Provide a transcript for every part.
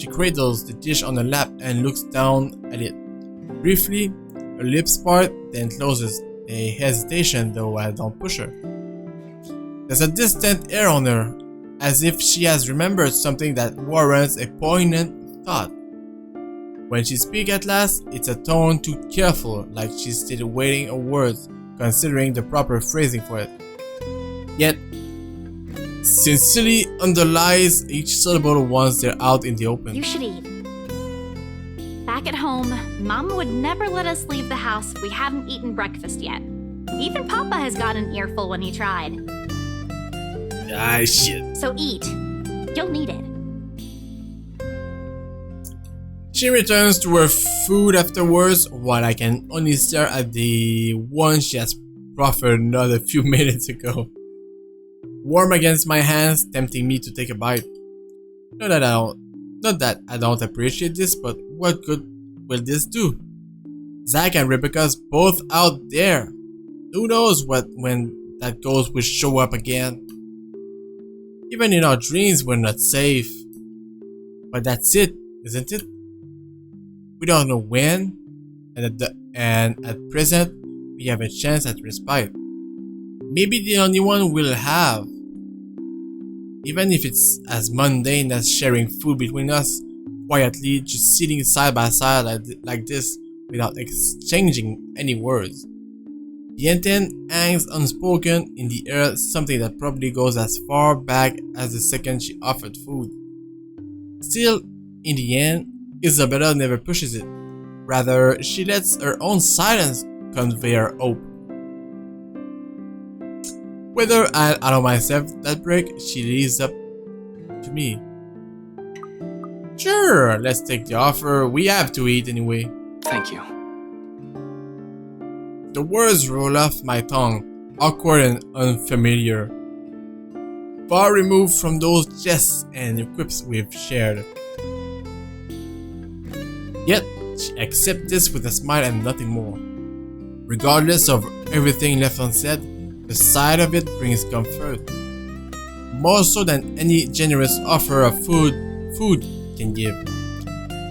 She cradles the dish on her lap and looks down at it. Briefly, her lips part, then closes. A hesitation, though I don't push her. There's a distant air on her, as if she has remembered something that warrants a poignant thought. When she speaks at last, it's a tone too careful, like she's still waiting her words, considering the proper phrasing for it. Yet, sincerely underlies each syllable once they're out in the open. You should eat. Back at home, Mama would never let us leave the house if we hadn't eaten breakfast yet. Even Papa has got an earful when he tried. Ah, shit. So eat. You'll need it. She returns to her food afterwards, while I can only stare at the one she has proffered not a few minutes ago. Warm against my hands, tempting me to take a bite. Not that I don't appreciate this, but what good will this do? Zach and Rebecca's both out there. Who knows when that ghost will show up again? Even in our dreams, we're not safe. But that's it, isn't it? We don't know when, and at present, we have a chance at respite. Maybe the only one we'll have. Even if it's as mundane as sharing food between us, quietly just sitting side by side like this without exchanging any words. The intent hangs unspoken in the air, something that probably goes as far back as the second she offered food. Still, in the end, Isabella never pushes it. Rather, she lets her own silence convey her hope. Whether I'll allow myself that break, she leaves up to me. Sure, let's take the offer. We have to eat anyway. Thank you. The words roll off my tongue, awkward and unfamiliar. Far removed from those jests and quips we've shared. Yet, she accepts this with a smile and nothing more. Regardless of everything left unsaid, the sight of it brings comfort. More so than any generous offer of food can give.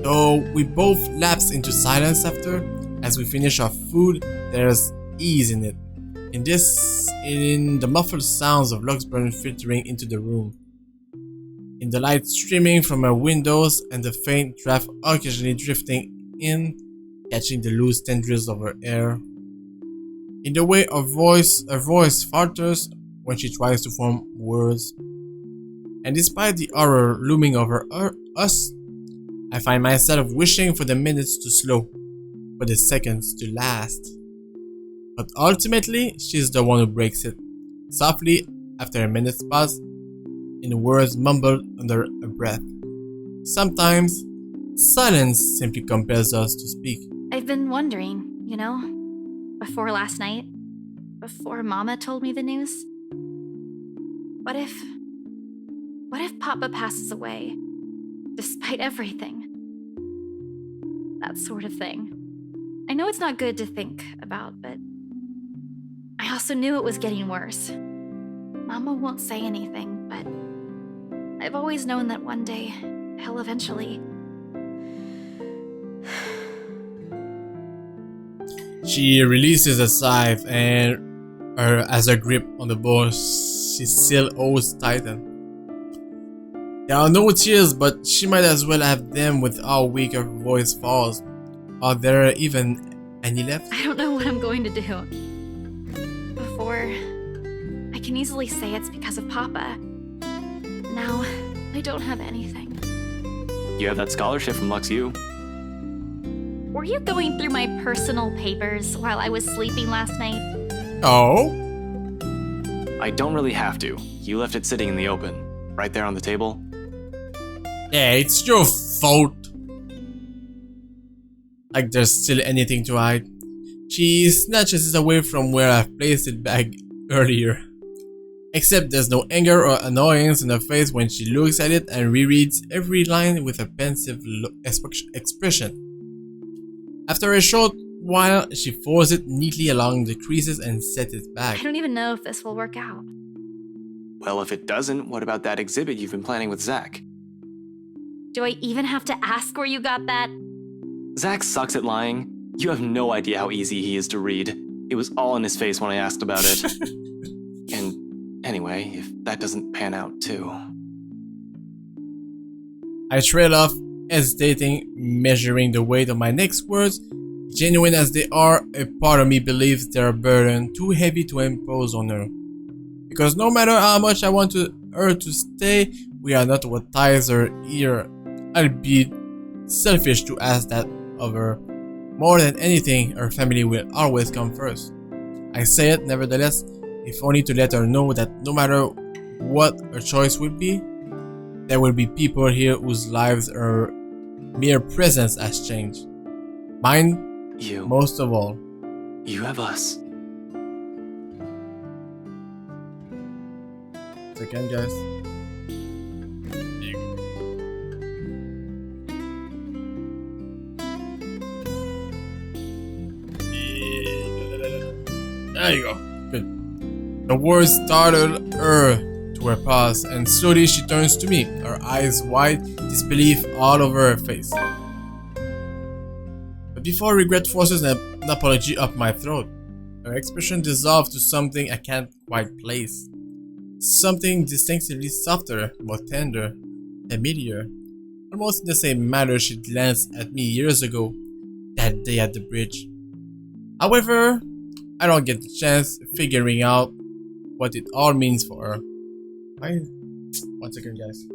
Though we both lapse into silence after, as we finish our food, there's ease in it. In the muffled sounds of Luxburn filtering into the room. In the light streaming from her windows and the faint draft occasionally drifting in, catching the loose tendrils of her hair. In the way her voice falters when she tries to form words. And despite the horror looming over us, I find myself wishing for the minutes to slow, for the seconds to last. But ultimately, she's the one who breaks it, softly after a minute's pause, in words mumbled under a breath. Sometimes, silence simply compels us to speak. I've been wondering, before last night, before Mama told me the news. What if Papa passes away, despite everything? That sort of thing. I know it's not good to think about, but I also knew it was getting worse. Mama won't say anything, but I've always known that one day he'll eventually. She releases a sigh and as her grip on the bowl she still holds tightened. There are no tears, but she might as well have them with how weak her voice falls. Are there even any left? I don't know what I'm going to do. Before, I can easily say it's because of Papa. Now, I don't have anything. You have that scholarship from LuxU. Were you going through my personal papers while I was sleeping last night? Oh? I don't really have to. You left it sitting in the open, right there on the table. Yeah, it's your fault. Like there's still anything to hide. She snatches it away from where I've placed it back earlier. Except there's no anger or annoyance in her face when she looks at it and rereads every line with a pensive expression. After a short while, she folds it neatly along the creases and sets it back. I don't even know if this will work out. Well, if it doesn't, what about that exhibit you've been planning with Zach? Do I even have to ask where you got that? Zach sucks at lying. You have no idea how easy he is to read. It was all in his face when I asked about it. And anyway, if that doesn't pan out too. I trail off, hesitating, measuring the weight of my next words. Genuine as they are, a part of me believes they're a burden too heavy to impose on her. Because no matter how much I want her to stay, we are not what ties her here. I'll be selfish to ask that of her. More than anything, her family will always come first. I say it nevertheless, if only to let her know that no matter what her choice would be, there will be people here whose lives her mere presence has changed. Mine, You. most of all. You have us. Second, guys. There you go. Good. The words startled her to her pause, and slowly she turns to me, her eyes wide, disbelief all over her face. But before regret forces an apology up my throat, her expression dissolves to something I can't quite place. Something distinctively softer, more tender, familiar, almost in the same manner she glanced at me years ago, that day at the bridge. However, I don't get the chance figuring out what it all means for her. One second, guys.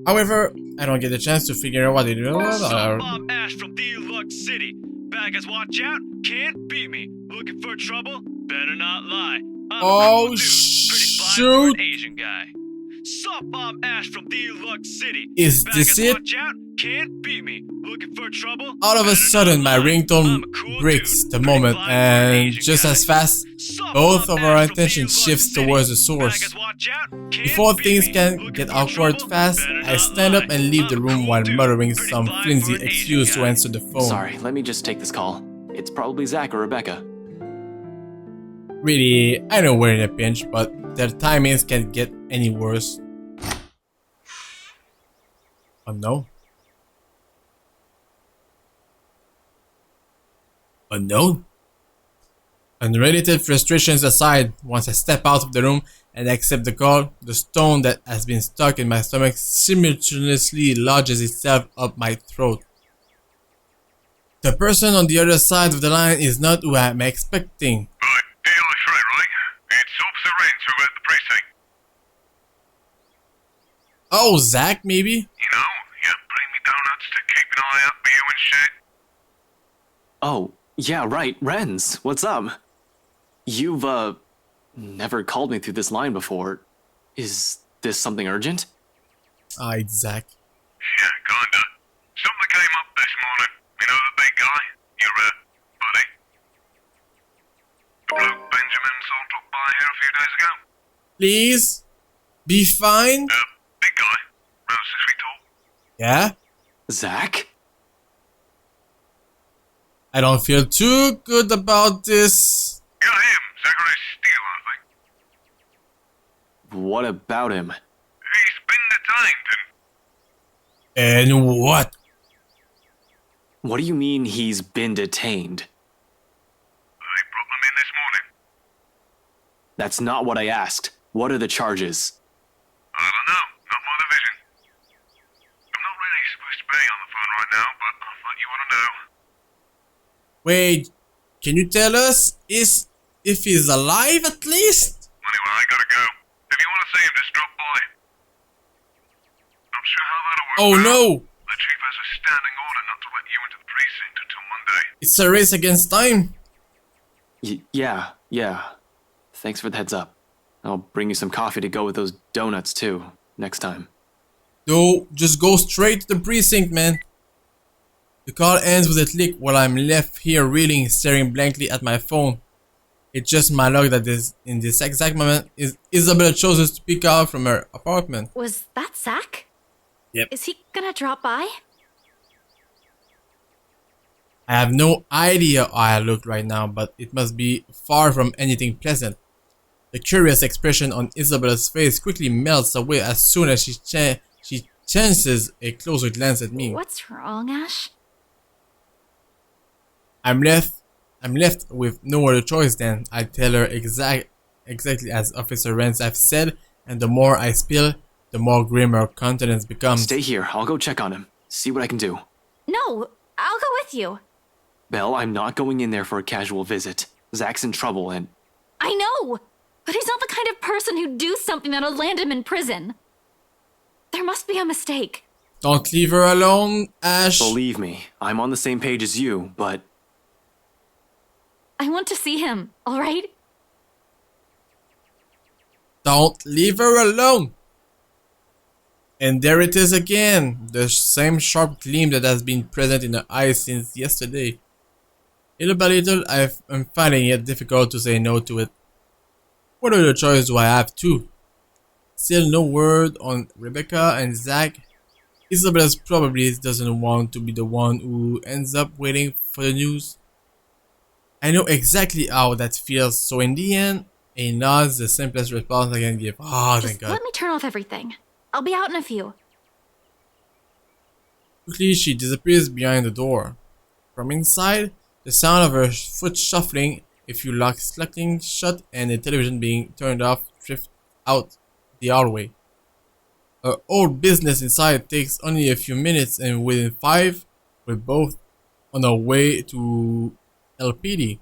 However, I don't get the chance to figure out what it is. I'm Ash from Deluxe City. Baggers, watch out, can't beat me. Looking for trouble? Better not lie. I'm Oh, a cool dude, pretty fly for shoot. an Asian guy. Sup, I'm Ash from Deluxe City. Is Baggers, this it? watch out, can't beat me. Looking for trouble? All of a Better sudden, my not lie. ringtone I'm a cool breaks dude, the pretty moment, fly for an and Asian just guy. as fast, Sup, both I'm of our Ash from attention Deluxe shifts City. towards the source. Baggers, watch out, can't Before beat things me. can Looking get for awkward trouble? fast, Better I not stand up lie. and leave the I'm a room cool while dude, muttering pretty some fly flimsy for an Asian excuse to guy. answer the phone. Sorry, let me just take this call. It's probably Zach or Rebecca. Really, I know we're in a pinch, but their timings can't get any worse. Unknown? Unknown? Unrelated frustrations aside, once I step out of the room and accept the call, the stone that has been stuck in my stomach simultaneously lodges itself up my throat. The person on the other side of the line is not who I'm expecting. Right, Eli Frey, right? It's Officer Renz over at the precinct. Oh, Zach, maybe? You know, you bring me donuts to keep an eye out for you and shit. Oh, yeah, right, Renz. What's up? You've, never called me through this line before. Is this something urgent? It's Zach. Yeah, kinda. Something came up this morning. You know the big guy? Your, buddy? The bloke Benjamin saw drop by here a few days ago? Please? Be fine? Big guy. Around 6 feet tall. Yeah? Zach? I don't feel too good about this. Yeah, him. Zachary Steele, I think. What about him? He's been detained and... And what? What do you mean he's been detained? They brought them in this morning. That's not what I asked. What are the charges? I don't know. Not my division. I'm not really supposed to be on the phone right now, but I thought you want to know. Wait, can you tell us if he's alive at least? Anyway, I gotta go. If you want to see him, just drop by. Not sure how that'll work. Oh out. no! The chief has a standing order not to let you into the precinct until Monday. It's a race against time. Yeah. Thanks for the heads up. I'll bring you some coffee to go with those donuts too, next time. No, just go straight to the precinct, man. The call ends with a click while I'm left here reeling, staring blankly at my phone. It's just my luck that in this exact moment, Isabella chooses to pick out from her apartment. Was that Zach? Yep. Is he gonna drop by? I have no idea how I look right now, but it must be far from anything pleasant. The curious expression on Isabella's face quickly melts away as soon as she chances a closer glance at me. What's wrong, Ash? I'm left with no other choice then. I tell her exactly as Officer Rance have said, and the more I spill, the more grim her countenance becomes. Stay here. I'll go check on him. See what I can do. No, I'll go with you. Belle, I'm not going in there for a casual visit. Zach's in trouble and... I know, but he's not the kind of person who'd do something that'll land him in prison. There must be a mistake. Don't leave her alone, Ash. Believe me, I'm on the same page as you, but... I want to see him, all right? Don't leave her alone. And there it is again, the same sharp gleam that has been present in her eyes since yesterday. Little by little, I'm finding it difficult to say no to it. What other choice do I have too? Still no word on Rebecca and Zach. Isabella probably doesn't want to be the one who ends up waiting for the news. I know exactly how that feels, so in the end, a nod's the simplest response I can give. Oh, thank Just God. let me turn off everything. I'll be out in a few. Quickly, she disappears behind the door. From inside, the sound of her foot shuffling, a few locks clucking shut, and the television being turned off drift out the hallway. Her old business inside takes only a few minutes, and within 5, we're both on our way to LPD.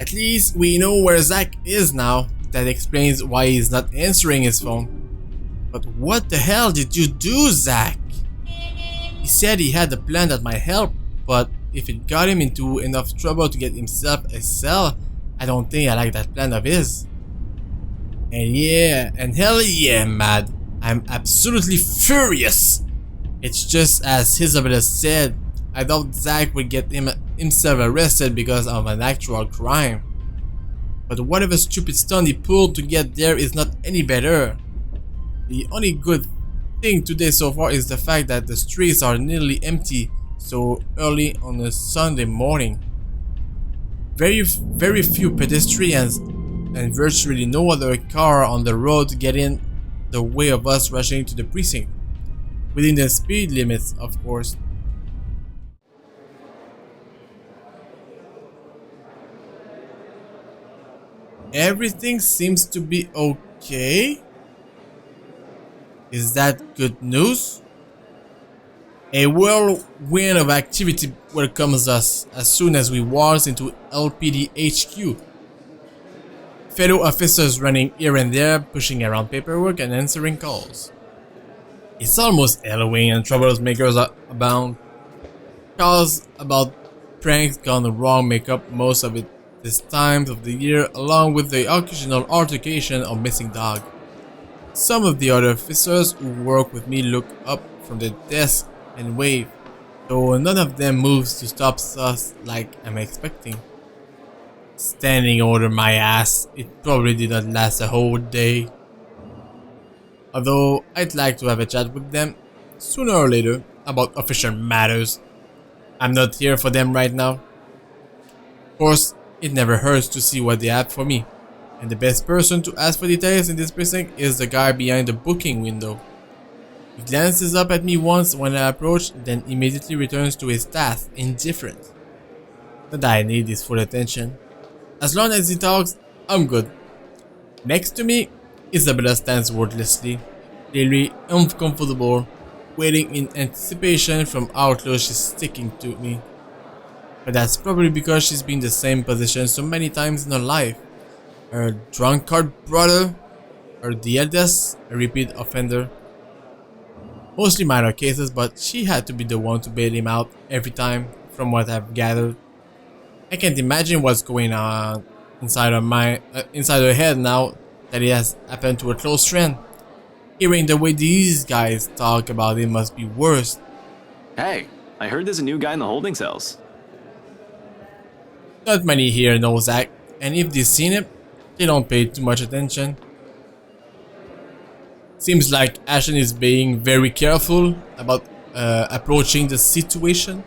At least we know where Zach is now. That explains why he's not answering his phone. But what the hell did you do, Zach? He said he had a plan that might help, but if it got him into enough trouble to get himself a cell, I don't think I like that plan of his. And hell yeah, mad. I'm absolutely furious. It's just as Isabella said, I doubt Zach would get himself arrested because of an actual crime. But whatever stupid stunt he pulled to get there is not any better. The only good thing today so far is the fact that the streets are nearly empty so early on a Sunday morning. Very few pedestrians and virtually no other car on the road to get in the way of us rushing to the precinct. Within the speed limits, of course. Everything seems to be okay. Is that good news? A whirlwind of activity welcomes us as soon as we waltz into LPD HQ. Fellow officers running here and there, pushing around paperwork and answering calls. It's almost Halloween and troublemakers abound. Calls about pranks gone wrong make up most of it this time of the year, along with the occasional altercation of missing dog. Some of the other officers who work with me look up from their desk and wave, though none of them moves to stop us like I'm expecting. Standing over my ass, it probably did not last a whole day. Although I'd like to have a chat with them sooner or later about official matters. I'm not here for them right now. Of course, it never hurts to see what they have for me, and the best person to ask for details in this precinct is the guy behind the booking window. He glances up at me once when I approach, then immediately returns to his task, indifferent. Not that I need his full attention. As long as he talks, I'm good. Next to me, Isabella stands wordlessly, clearly uncomfortable, waiting in anticipation from how close she's sticking to me. But that's probably because she's been in the same position so many times in her life. Her drunkard brother, or the eldest, a repeat offender. Mostly minor cases, but she had to be the one to bail him out every time, from what I've gathered. I can't imagine what's going on inside her head now that it has happened to a close friend. Hearing the way these guys talk about it must be worse. Hey, I heard there's a new guy in the holding cells. Not many here know Zach, and if they've seen him, they don't pay too much attention. Seems like Ashton is being very careful about approaching the situation.